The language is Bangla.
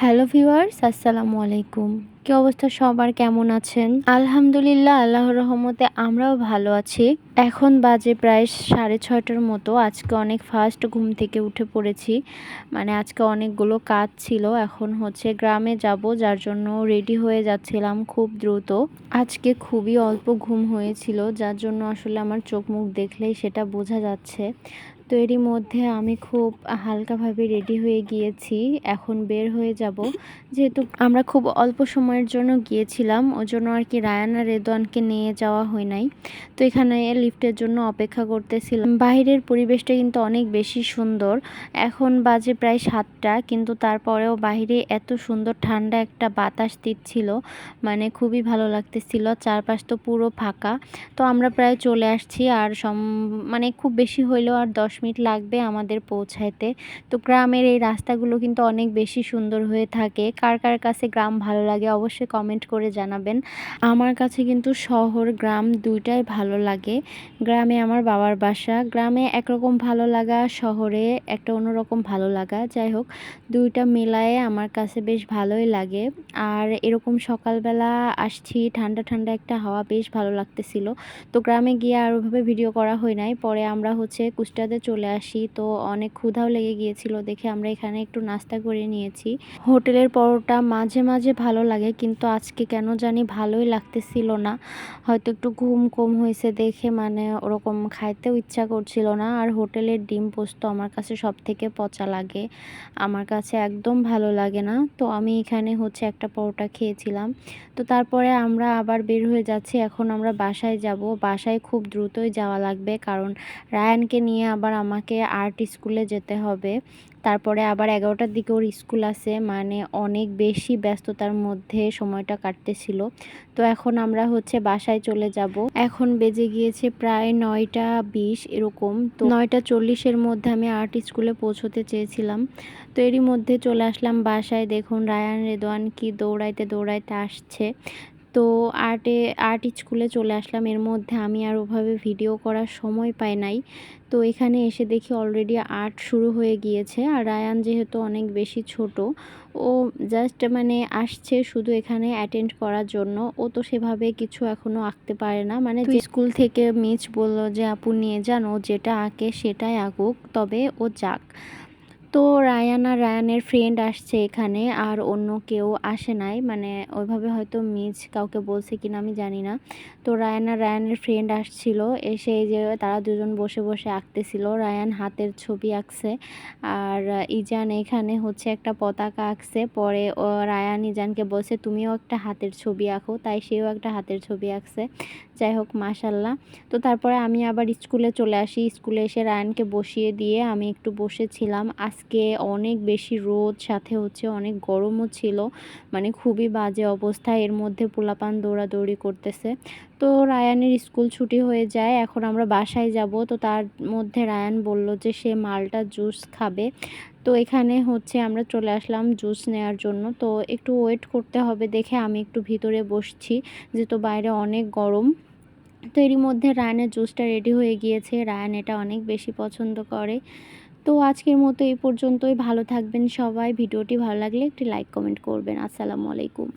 হ্যালো ভিউয়ার্স, আসসালামু আলাইকুম। কি অবস্থা সবার, কেমন আছেন? আলহামদুলিল্লাহ, আল্লাহর রহমতে আমরাও ভালো আছি। এখন বাজে প্রায় 6:30টার মতো। আজকে অনেক ফাস্ট ঘুম থেকে উঠে পড়েছি। মানে আজকে অনেকগুলো কাজ ছিল। এখন হচ্ছে গ্রামে যাব, যার জন্য রেডি হয়ে যাচ্ছিলাম খুব দ্রুত। আজকে খুবই অল্প ঘুম হয়েছিল, যার জন্য আসলে আমার চোখ মুখ দেখলেই সেটা বোঝা যাচ্ছে। তো এরই মধ্যে আমি খুব হালকাভাবে রেডি হয়ে গিয়েছি। এখন বের হয়ে যাব। যেহেতু আমরা খুব অল্প সময়ের জন্য গিয়েছিলাম, ওজন্য আর কি রায়ান আর রেদওয়ানকে নিয়ে যাওয়া হয় নাই। তো এখানে লিফটের জন্য অপেক্ষা করতেছিলাম। বাইরের পরিবেশটা কিন্তু অনেক বেশি সুন্দর। এখন বাজে প্রায় 7টা, কিন্তু তারপরেও বাইরে এত সুন্দর ঠান্ডা একটা বাতাস দিচ্ছিল, মানে খুবই ভালো লাগতেছিল। চারপাশ তো পুরো ফাঁকা। তো আমরা প্রায় চলে আসছি। আর মানে খুব বেশি হইলেও আর 10 মিনিট লাগবে আমাদের পৌঁছাইতে। তো গ্রামের এই রাস্তাগুলো কিন্তু অনেক বেশি সুন্দর হয়ে থাকে। কার কার কাছে গ্রাম ভালো লাগে অবশ্যই কমেন্ট করে জানাবেন। আমার কাছে কিন্তু শহর গ্রাম দুইটাই ভালো লাগে। গ্রামে আমার বাবার বাসা। গ্রামে একরকম ভালো লাগা, শহরে একটা অন্যরকম ভালো লাগা। যাই হোক, দুইটা মেলায়ে আমার কাছে বেশ ভালোই লাগে। আর এরকম সকালবেলা আসছি, ঠান্ডা ঠান্ডা একটা হাওয়া, বেশ ভালো লাগতেছিল। তো গ্রামে গিয়ে আর ওইভাবে ভিডিও করা হয় নাই। পরে আমরা হচ্ছে কুষ্টাতে চলে আসি। তো অনেক ক্ষুধাও লেগে গিয়েছিল দেখে আমরা এখানে একটু নাস্তা করে নিয়েছি। হোটেলের পরোটা মাঝে মাঝে ভালো লাগে, কিন্তু আজকে কেন জানি ভালোই লাগতেছিল না। হয়তো একটু ঘুম কম হয়েছে দেখে, মানে ওরকম খাইতেও ইচ্ছা করছিল না। আর হোটেলের ডিম পোস্ত আমার কাছে সব থেকে পচা লাগে, আমার কাছে একদম ভালো লাগে না। তো আমি এখানে হচ্ছে একটা পরোটা খেয়েছিলাম। তো তারপরে আমরা আবার বের হয়ে যাচ্ছি। এখন আমরা বাসায় যাব। বাসায় খুব দ্রুতই যাওয়া লাগবে, কারণ রায়ানকে নিয়ে আবার আমাকে আর্ট স্কুলে যেতে হবে। তারপরে আবার 11টার দিকে ওর স্কুল আছে, মানে অনেক বেশি ব্যস্ততার মধ্যে সময়টা কাটতেছিল। তো এখন আমরা হচ্ছে বাসায় চলে যাব। এখন বেজে গিয়েছে প্রায় 9টা 20 এরকম। তো 9টা 40-এর মধ্যে আমি আর্ট স্কুলে পৌঁছতে চেয়েছিলাম। তো এরই মধ্যে চলে আসলাম বাসায়। দেখুন রায়ান রেদওয়ান কি দৌড়াইতে দৌড়াইতে আসছে। তো আর্ট স্কুলে চলে আসলাম। এর মধ্যে আমি আর ওভাবে ভিডিও করার সময় পাই নাই। তো এখানে এসে দেখি অলরেডি আর্ট শুরু হয়ে গিয়েছে। আর রায়ান যেহেতু অনেক বেশি ছোট, ও জাস্ট মানে আসছে শুধু এখানে অ্যাটেন্ড করার জন্য। ও তো সেভাবে কিছু এখনো আঁকতে পারে না। মানে যে স্কুল থেকে মিস বললো যে আপু নিয়ে যান, ও যেটা আঁকে সেটাই আঁকুক, তবে ও যাক। তো রায়ান আর রায়ানের ফ্রেন্ড আসছে এখানে, আর অন্য কেউ আসে নাই। মানে ওইভাবে হয়তো মিস কাউকে বলছে কিনা আমি জানি না। তো রায়ান আর রায়ানের ফ্রেন্ড আসছিল, এসে এই যে তারা দুজন বসে বসে আঁকতেছিল। রায়ান হাতের ছবি আঁকছে, আর ইজান এখানে হচ্ছে একটা পতাকা আঁকছে। পরে ও রায়ান ইজানকে বলছে তুমিও একটা হাতের ছবি আঁকো, তাই সেও একটা হাতের ছবি আঁকছে। যাই হোক, মাশাল্লাহ। তো তারপরে আমি আবার স্কুলে চলে আসি। স্কুলে এসে রায়ানকে বসিয়ে দিয়ে আমি একটু বসেছিলাম। আজকে অনেক বেশি রোদ, সাথে হচ্ছে অনেক গরমও ছিল, মানে খুবই বাজে অবস্থা। এর মধ্যে পোলাপান দৌড়াদৌড়ি করতেছে। তো রায়ানের স্কুল ছুটি হয়ে যায়। এখন আমরা বাসায় যাব। তো তার মধ্যে রায়ান বলল যে সে মাল্টা জুস খাবে। তো এখানে হচ্ছে আমরা চলে আসলাম জুস নেওয়ার জন্য। তো একটু ওয়েট করতে হবে দেখে আমি একটু ভিতরে বসছি, যেহেতু বাইরে অনেক গরম। তো এরই মধ্যে রায়ানের জুসটা রেডি হয়ে গিয়েছে। রায়ান এটা অনেক বেশি পছন্দ করে। তো আজকের মতো এই পর্যন্তই। ভালো থাকবেন সবাই। ভিডিওটি ভালো লাগলে একটি লাইক কমেন্ট করবেন। আসসালামু আলাইকুম।